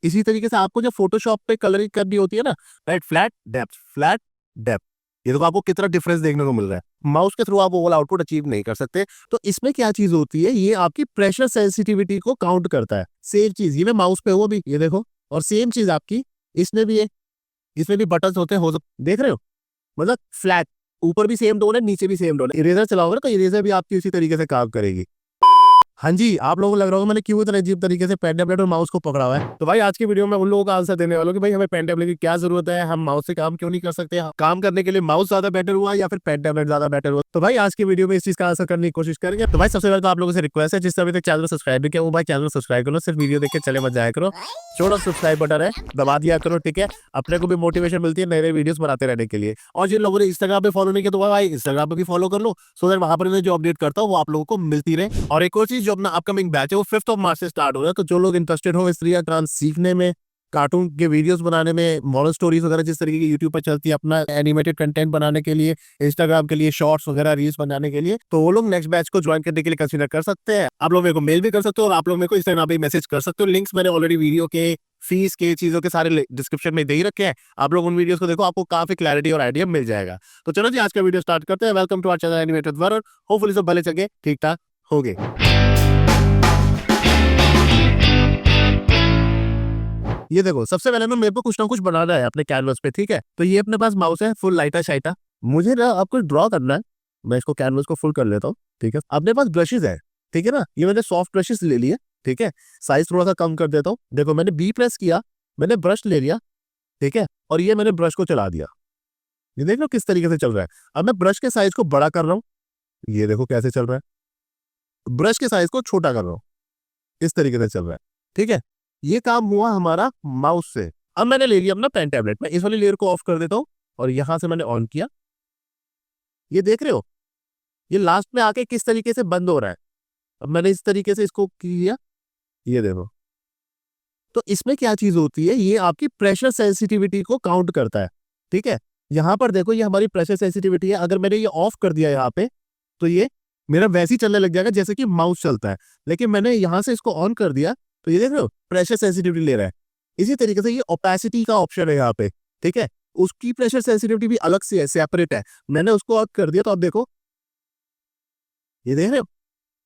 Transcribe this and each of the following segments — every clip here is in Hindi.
इसी तरीके से आपको जब फोटोशॉप पे कलरिंग करनी होती है ना, right, flat depth, flat depth, ये देखो आपको कितना डिफरेंस देखने को मिल रहा है। माउस के थ्रू आप वो वाला आउटपुट अचीव नहीं कर सकते। तो इसमें क्या चीज होती है, ये आपकी प्रेशर सेंसिटिविटी को काउंट करता है। सेम चीज ये मैं माउस पे हुआ भी, ये देखो, और सेम चीज आपकी इसमें भी है, इसमें भी बटन होते हैं, देख रहे हो, मतलब फ्लैट, ऊपर भी सेम टोन है, नीचे भी सेम टोन है। इरेजर चलाओगे ना तो इरेजर भी आपकी उसी तरीके से काम करेगी। हाँ जी, आप लोगों को लग रहा होगा मैंने क्यों इतना अजीब तरीके से पेन टैबलेट और माउस को पकड़ा हुआ है। तो भाई आज की वीडियो में उन लोगों का आंसर देने वाला हूं कि भाई हमें पेन टैबलेट की क्या जरूरत है, हम माउस से काम क्यों नहीं कर सकते, काम करने के लिए माउस ज्यादा बेटर हुआ या फिर पेन टैबलेट ज्यादा बेटर हुआ। तो भाई आज की वीडियो में इस चीज का आंसर करने की कोशिश करेंगे। तो भाई सबसे पहले तो आप लोगों से रिक्वेस्ट है, जिससे अभी तक चैनल सब्सक्राइब नहीं किया वो भाई चैनल सब्सक्राइब करो, सिर्फ वीडियो देख के चले मत जाया करो, छोटा सब्सक्राइब बटन है दबा दिया करो, ठीक है। अपने को भी मोटिवेशन मिलती है नए नए वीडियोस बनाते रहने के लिए। और जिन लोगों ने इंस्टाग्राम पे फॉलो नहीं किया तो भाई इंस्टाग्राम पे भी फॉलो कर लो, सो दैट वहां पर मैं जो अपडेट करता हूँ वो आप लोगों को मिलती रहे। और एक और चीज, जो अपना अपकमिंग बैच है वो 5 मार्च से स्टार्ट हो रहा है। तो जो लोग इंटरेस्टेड हो स्त्री का डांस सीखने में, कार्टून के वीडियोस बनाने में, मॉरल स्टोरीज वगैरह जिस तरीके की यूट्यूब पर चलती है, अपना एनिमेटेड कंटेंट बनाने के लिए, इंस्टाग्राम के लिए शॉर्ट्स वगैरह रील्स बनाने के लिए, तो वो लोग नेक्स्ट बैच को ज्वाइन करने के लिए कंसीडर कर सकते हैं। आप लोग मेरे को मेल भी कर सकते हो और आप लोग मेरे को इंस्टाग्राम पे मैसेज कर सकते हो। लिंक्स मैंने ऑलरेडी वीडियो के, फीस के, चीजों के सारे डिस्क्रिप्शन में दे ही रखे हैं। आप लोग उन वीडियोस को देखो, आपको काफी क्लैरिटी और आइडिया मिल जाएगा। तो चलो जी आज का वीडियो स्टार्ट करते हैं। Welcome to our channel animated Varun. Hopefully सब भले चले ठीक ठाक हो गए। ये देखो, सबसे पहले ना मेरे को कुछ ना कुछ बनाना है अपने कैनवस पे, ठीक है। तो ये अपने पास माउस है, फुल लाइटा शाइटा, मुझे ना आपको ड्रॉ करना है। मैं इसको कैनवस को फुल कर लेता हूँ, ठीक है। अपने पास ब्रशेस है, ठीक है ना, ये मैंने सॉफ्ट ब्रशेस ले लिए, ठीक है। साइज थोड़ा सा कम कर देता हूँ। देखो मैंने बी प्रेस किया, मैंने ब्रश ले लिया, ठीक है, और ये मैंने ब्रश को चला दिया। ये देख लो किस तरीके से चल रहा है। अब मैं ब्रश के साइज को बड़ा कर रहा हूँ, ये देखो कैसे चल रहा है। ब्रश के साइज को छोटा कर रहा हूँ, इस तरीके से चल रहा है, ठीक है। ये काम हुआ हमारा माउस से। अब मैंने ले लिया अपना पेन टैबलेट, मैं इस वाली लेयर को ऑफ कर देता हूँ और यहां से मैंने ऑन किया। ये देख रहे हो, ये लास्ट में आके किस तरीके से बंद हो रहा है। अब मैंने इस तरीके से इसको किया, ये देखो। तो इसमें क्या चीज होती है, ये आपकी प्रेशर सेंसिटिविटी को काउंट करता है, ठीक है। यहां पर देखो, ये हमारी प्रेशर सेंसिटिविटी है। अगर मैंने ये ऑफ कर दिया यहाँ पे, तो ये मेरा वैसे ही चलने लग जाएगा जैसे कि माउस चलता है। लेकिन मैंने यहां से इसको ऑन कर दिया, तो ये देख रहे हो प्रेशर सेंसिटिविटी ले रहा है। इसी तरीके से ये ओपेसिटी का ऑप्शन है यहाँ पे, ठीक है, उसकी प्रेशर सेंसिटिविटी भी अलग से है, सेपरेट है। मैंने उसको ऑन कर दिया, तो अब देखो, ये देख रहे हो,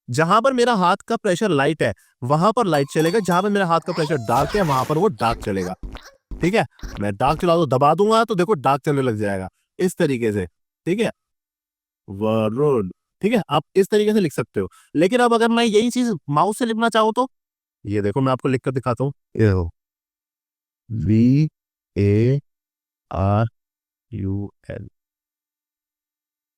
जहां पर मेरा हाथ का प्रेशर लाइट है वहां पर लाइट चलेगा, जहां पर मेरा हाथ का प्रेशर डार्क है वहां पर वो डार्क चलेगा, ठीक है। मैं डार्क चला दो, दबा दूंगा तो देखो डार्क चलने लग जाएगा, इस तरीके से, ठीक है। वरुण, ठीक है, आप इस तरीके से लिख सकते हो। लेकिन अब अगर मैं यही चीज माउस से लिखना चाहूं तो ये देखो, मैं आपको लिखकर दिखाता हूँ। ये देखो, VARUN।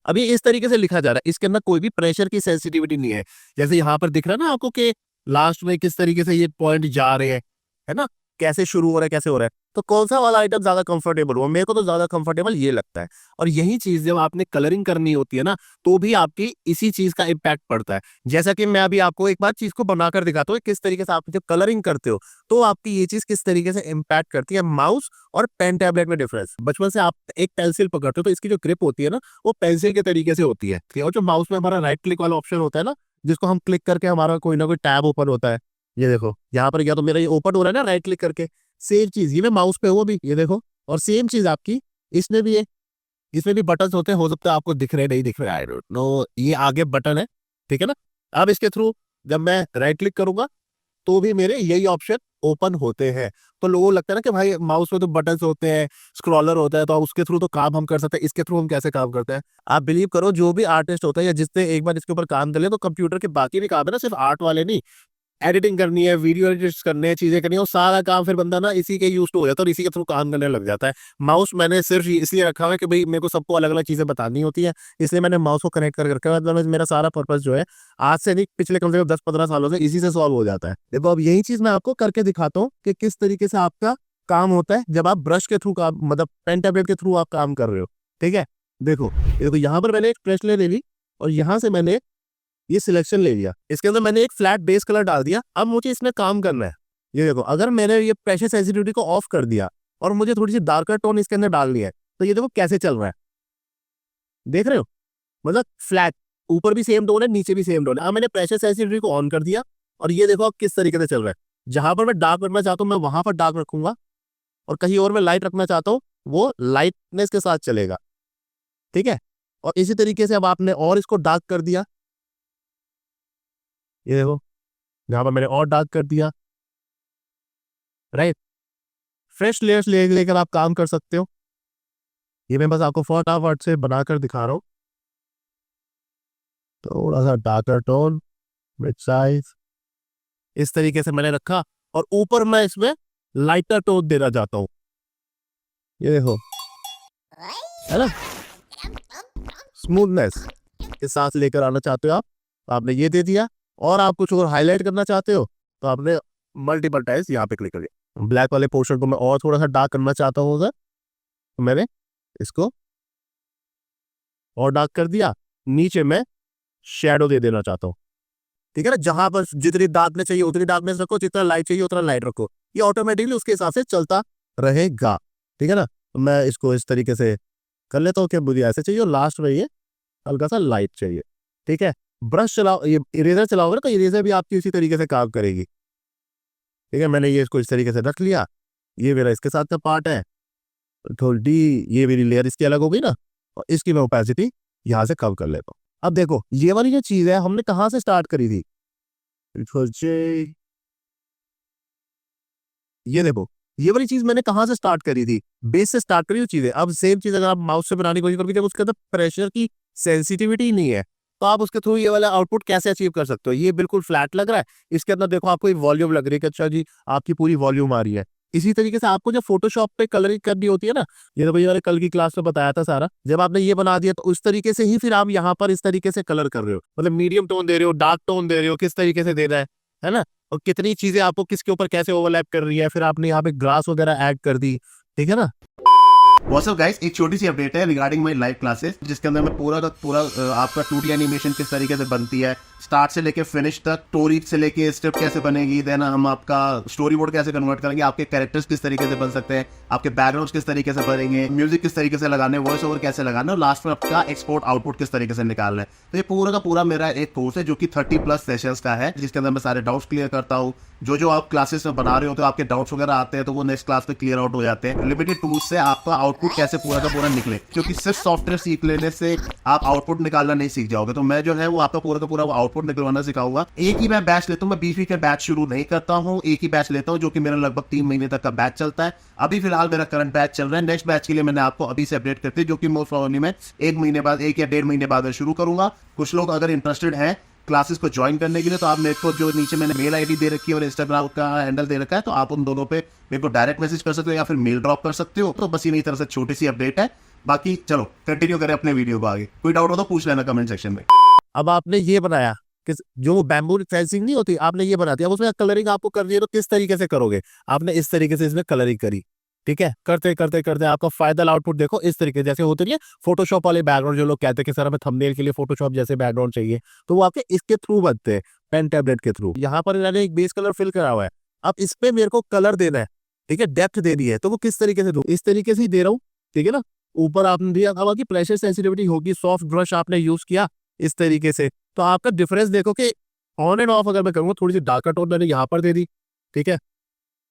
अब ये इस तरीके से लिखा जा रहा है, इसके अंदर कोई भी प्रेशर की सेंसिटिविटी नहीं है। जैसे यहाँ पर दिख रहा है ना आपको कि लास्ट में किस तरीके से ये पॉइंट जा रहे हैं, है ना, कैसे शुरू हो रहा है, कैसे हो रहा है। तो कौन सा वाला आइटम ज्यादा कंफर्टेबल हो, मेरे को तो ज्यादा कंफर्टेबल ये लगता है। और यही चीज जब आपने कलरिंग करनी होती है ना, तो भी आपकी इसी चीज का इम्पैक्ट पड़ता है। जैसा कि मैं अभी आपको एक बार चीज को बनाकर दिखाता हूँ किस तरीके से आप जब कलरिंग करते हो तो आपकी ये चीज किस तरीके से इम्पैक्ट करती है। माउस और पेन टैबलेट में डिफरेंस, बचपन से आप एक पेंसिल पकड़ते हो तो इसकी जो ग्रिप होती है ना, वो पेंसिल के तरीके से होती है। और जो माउस में हमारा राइट क्लिक वाला ऑप्शन होता है ना, जिसको हम क्लिक करके हमारा कोई ना कोई टैब ओपन होता है, ये देखो यहाँ पर, या तो मेरा ये ओपन हो रहा है ना राइट क्लिक करके, सेम चीज ये मैं माउस पे हूँ अभी, ये देखो, और सेम चीज आपकी इसमें भी है। इसमें भी बटन होते हैं, हो सकता है आपको दिख रहे नहीं दिख रहे, आई डोंट नो, ये आगे बटन है, ठीक है ना। अब इसके थ्रू जब मैं राइट क्लिक करूंगा तो भी मेरे यही ऑप्शन ओपन होते हैं। तो लोगों को लगता है ना कि भाई माउस में तो बटन होते हैं, स्क्रॉलर होता है, तो उसके थ्रू तो काम हम कर सकते हैं, इसके थ्रू हम कैसे काम करते हैं। आप बिलीव करो, जो भी आर्टिस्ट होता है या जिसने एक बार इसके ऊपर काम कर लिया, तो कंप्यूटर के बाकी भी काम है ना, सिर्फ आर्ट वाले नहीं, एडिटिंग करनी है, वीडियो एडिट करने हैं, चीजें करनी है, वो सारा काम फिर बंदा ना इसी के यूज हो जाता है और इसी के थ्रू काम करने लग जाता है। माउस मैंने सिर्फ इसलिए रखा हुआ है कि भाई मेरे को सबको अलग अलग चीजें बतानी होती है, इसलिए मैंने माउस को कनेक्ट कर रखा है। मतलब मेरा सारा पर्पस जो है आज से नहीं, पिछले कम से कम 10-15 सालों से इसी से सॉल्व हो जाता है। देखो अब यही चीज मैं आपको करके दिखाता हूँ कि किस तरीके से आपका काम होता है जब आप ब्रश के थ्रू काम, मतलब पेन टैबलेट के थ्रू आप काम कर रहे हो, ठीक है। देखो यहाँ पर मैंने एक ब्रश ले ली और यहाँ से मैंने ये सिलेक्शन ले लिया, इसके अंदर मैंने एक फ्लैट बेस कलर डाल दिया। अब मुझे इसमें काम करना है। ये देखो, अगर मैंने ये प्रेशर सेंसिटिविटी को ऑफ कर दिया और मुझे थोड़ी सी डार्कर टोन इसके अंदर डालनी है, तो ये देखो कैसे चल रहा है, देख रहे हो, मतलब फ्लैट, ऊपर भी सेम टोन है, नीचे भी सेम टोन है। अब मैंने प्रेशर सेंसिटिविटी को ऑन कर दिया और ये देखो अब किस तरीके से चल रहा है। जहां पर मैं डार्क रखना चाहता हूँ मैं वहां पर डार्क रखूंगा, और कहीं और मैं लाइट रखना चाहता हूँ वो लाइटनेस के साथ चलेगा। ठीक है, और इसी तरीके से अब आपने और इसको डार्क कर दिया, ये देखो यहाँ पर मैंने और डार्क कर दिया, राइट। फ्रेश लेयर्स लेकर आप काम कर सकते हो। ये मैं बस आपको फटाफट से बनाकर दिखा रहा हूँ। थोड़ा सा डार्कर टोन विद साइज, इस तरीके से मैंने रखा, और ऊपर मैं इसमें लाइटर टोन देना चाहता हूँ, ये देखो, है ना, स्मूथनेस के साथ लेकर आना चाहते हो आप, तो आपने ये दे दिया। और आप कुछ और हाईलाइट करना चाहते हो तो आपने मल्टीपल टाइल्स यहाँ पे क्लिक करिए। ब्लैक वाले पोर्शन को मैं और थोड़ा सा डार्क करना चाहता हूँ उधर, तो मैंने इसको और डार्क कर दिया। नीचे मैं शेडो दे देना चाहता हूँ, ठीक है ना, जहां पर जितनी डार्कनेस चाहिए उतनी डार्कनेस रखो, जितना लाइट चाहिए उतना लाइट रखो, ये ऑटोमेटिकली उसके हिसाब से चलता रहेगा। ठीक है ना, तो मैं इसको इस तरीके से कर लेता हूँ कि मुझे ऐसे चाहिए, और लास्ट में ये हल्का सा लाइट चाहिए। ठीक है, ब्रश चलाओ, ये इरेजर चलाओगे ना तो इरेजर भी आपकी इसी तरीके से काम करेगी। ठीक है, मैंने ये इसको इस तरीके से रख लिया, ये मेरा इसके साथ का पार्ट है, थोड़ी ये मेरी लेयर इसकी अलग हो गई ना, और इसकी मैं ओपेसिटी यहाँ से कम कर लेता हूँ। अब देखो ये वाली जो चीज है हमने कहाँ से स्टार्ट करी थी, ये देखो ये वाली चीज मैंने कहाँ से स्टार्ट करी थी, बेस से स्टार्ट करी हुई चीज है। अब सेम चीज अगर आप माउस से बनाने की कोशिश करोगे, जब उसके अंदर प्रेशर की सेंसिटिविटी नहीं है, तो आप उसके थ्रू ये वाला आउटपुट कैसे अचीव कर सकते हो। ये बिल्कुल फ्लैट लग रहा है, इसके अंदर देखो आपको वॉल्यूम लग रही है कि अच्छा जी आपकी पूरी वॉल्यूम आ रही है। इसी तरीके से आपको जब फोटोशॉप पे कलरिंग करनी होती है ना, ये तो भैया मैंने कल की क्लास में बताया था सारा, जब आपने ये बना दिया तो उस तरीके से ही फिर आप यहाँ पर इस तरीके से कलर कर रहे हो, मतलब मीडियम टोन दे रहे हो, डार्क टोन दे रहे हो, किस तरीके से देना है ना, और कितनी चीजें आपको किसके ऊपर कैसे ओवरलैप कर रही है, फिर आपने यहाँ पे ग्रास वगैरह ऐड कर दी। ठीक है ना। व्हाट्स अप गाइस, एक छोटी सी अपडेट है रिगार्डिंग माय लाइव क्लासेस, जिसके अंदर मैं पूरा का पूरा आपका 2D एनिमेशन किस तरीके से बनती है, स्टार्ट से लेके फिनिश तक, स्टोरी से लेके स्क्रिप्ट कैसे बनेगी, देन हम आपका स्टोरी बोर्ड कैसे कन्वर्ट करेंगे, आपके कैरेक्टर्स किस तरीके से बन सकते हैं, आपके बैकग्राउंड्स किस तरीके से बनेंगे, म्यूजिक किस तरीके से लगाने, वॉइस ओवर कैसे लगाना, और लास्ट में आपका एक्सपोर्ट आउटपुट किस तरीके से निकालना है। तो ये पूरा का पूरा मेरा एक कोर्स है जो कि 30+ सेशंस का है, जिसके अंदर मैं सारे डाउट्स क्लियर करता हूँ। जो आप क्लासेस में बना रहे हो तो आपके डाउट्स वगैरह आते हैं तो वो नेक्स्ट क्लास में क्लियर आउट हो जाते हैं। लिमिटेड टूल्स से आपका आउटपुट कैसे पूरा का पूरा निकले, क्योंकि सिर्फ सॉफ्टवेयर सीख लेने से आप आउटपुट निकालना नहीं सीख जाओगे। तो मैं जो है वो आपका पूरा का पूरा आउटपुट निकलवाना सिखाऊंगा। एक ही मैं बैच लेता हूँ, मैं बीच का बैच शुरू नहीं करता हूँ, एक ही बैच लेता हूँ जो कि मेरा लगभग 3 महीने तक का बैच चलता है। अभी फिलहाल मेरा करंट बैच चल रहा है, नेक्स्ट बैच के लिए मैंने आपको अभी से अपडेट करती है, जो कि मोस्ट प्रोबेबली मैं 1 महीने बाद, 1 या 1.5 महीने बाद मैं शुरू करूंगा। कुछ लोग अगर इंटरेस्टेड हैं क्लासेस को ज्वाइन करने के लिए, तो आप मेरे को जो नीचे मैंने मेल आईडी दे रखी है और इंस्टाग्राम का हैंडल दे रखा है, तो आप उन दोनों पे मेरे को डायरेक्ट मैसेज कर सकते हो या फिर मेल ड्रॉप कर सकते हो। तो बस ये मेरी तरफ से छोटी सी अपडेट है। बाकी चलो कंटिन्यू करें अपने वीडियो को आगे, कोई डाउट हो तो पूछ लेना कमेंट सेक्शन में। अब आपने ये बनाया कि जो बैम्बू फेंसिंग नहीं होती, आपने ये बना दिया, अब उसमें कलरिंग आपको करनी है तो किस तरीके से करोगे, आपने इस तरीके से इसमें कलरिंग करी। ठीक है, करते करते करते आपका फाइनल आउटपुट देखो इस तरीके, जैसे होते नहीं है फोटोशॉप वाले बैकग्राउंड, जो लोग कहते हैं कि सर हमें थंबनेल के लिए फोटोशॉप जैसे बैकग्राउंड चाहिए, तो वो आपके इसके थ्रू बनते हैं, पेन टैबलेट के थ्रू। यहाँ पर मैंने एक बेस कलर फिल करा हुआ है, अब इस पे मेरे को कलर देना है, ठीक है, डेप्थ देनी है, तो वो किस तरीके से दूं, इस तरीके से ही दे रहा हूँ। ठीक है ना, ऊपर आपने दिया, अब आपकी प्रेशर सेंसिटिविटी होगी, सॉफ्ट ब्रश आपने यूज किया इस तरीके से, तो आपका डिफरेंस देखो कि ऑन एंड ऑफ अगर मैं करूंगा, थोड़ी सी डार्कर टोन मैंने यहाँ पर दे दी, ठीक है,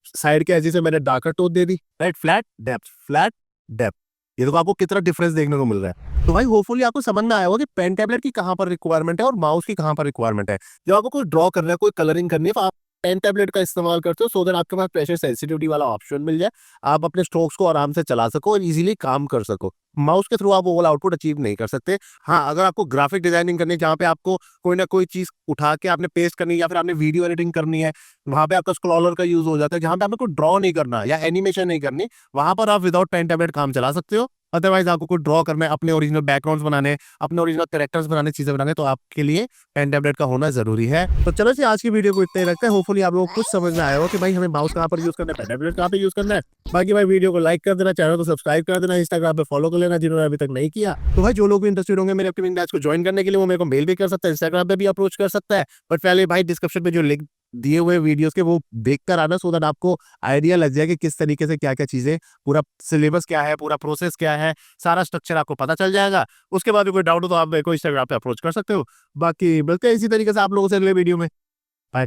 साइड के एजी से मैंने डार्कर टोन दे दी, राइट, फ्लैट डेप्थ, ये तो आपको कितना डिफरेंस देखने को मिल रहा है। तो भाई होपफुली आपको समझ में आया होगा कि पेन टैबलेट की कहां पर रिक्वायरमेंट है और माउस की कहां पर रिक्वायरमेंट है। जब आपको कोई ड्रॉ करना है, कोई कलरिंग करनी है, तो आप पेन टैबलेट का इस्तेमाल करते हो, सो दैट आपके पास प्रेशर सेंसिटिविटी वाला ऑप्शन मिल जाए, आप अपने स्ट्रोक्स को आराम से चला सको और इजीली काम कर सको। माउस के थ्रू आप वो वाला आउटपुट अचीव नहीं कर सकते। हाँ, अगर आपको ग्राफिक डिजाइनिंग करनी है, जहाँ पे आपको कोई ना कोई चीज उठा के आपने पेस्ट करनी है, या फिर आपने वीडियो एडिटिंग करनी है, वहां पे आपका स्क्रॉलर का यूज हो जाता है। जहां पे आपको कोई ड्रॉ नहीं करना या एनिमेशन नहीं करनी, वहां पर आप विदाउट पेन टैबलेट काम चला सकते हो। अदरवाइज आपको कोई ड्रॉ करना है, अपने ओरिजिनल बैकग्राउंड्स बनाने, अपने ओरिजिनल कैरेक्टर्स बनाने, चीजें बनाने, तो आपके लिए पेन टैबलेट का होना जरूरी है। तो चलो जी, आज की वीडियो को इतना ही रखते हैं। होपफुली आप लोगों को कुछ समझ में आया हो कि भाई हमें माउस कहाँ पर यूज करना है, पेन टैबलेट कहाँ पे यूज करना है। बाकी भाई वीडियो को लाइक कर देना, चैनल को सब्सक्राइब कर देना, इंस्टाग्राम पे फॉलो कर लेना जिन्होंने अभी तक नहीं किया। तो भाई जो लोग भी इंटरेस्टेड होंगे मेरे अपकमिंग बैच को ज्वाइन करने के लिए, वो मेरे को मेल भी कर सकता है, इंस्टाग्राम पे भी अप्रोच कर सकता है। बट पहले भाई डिस्क्रिप्शन में जो लिंक दिए हुए वीडियोस के वो देख कर आना, सो दैट आपको आइडिया लग जाए कि किस तरीके से क्या क्या चीजें, पूरा सिलेबस क्या है, पूरा प्रोसेस क्या है, सारा स्ट्रक्चर आपको पता चल जाएगा। उसके बाद कोई डाउट हो तो आप मेरे को इंस्टाग्राम पे अप्रोच कर सकते हो। बाकी मिलते हैं इसी तरीके से आप लोगों से अगले वीडियो में। बाय।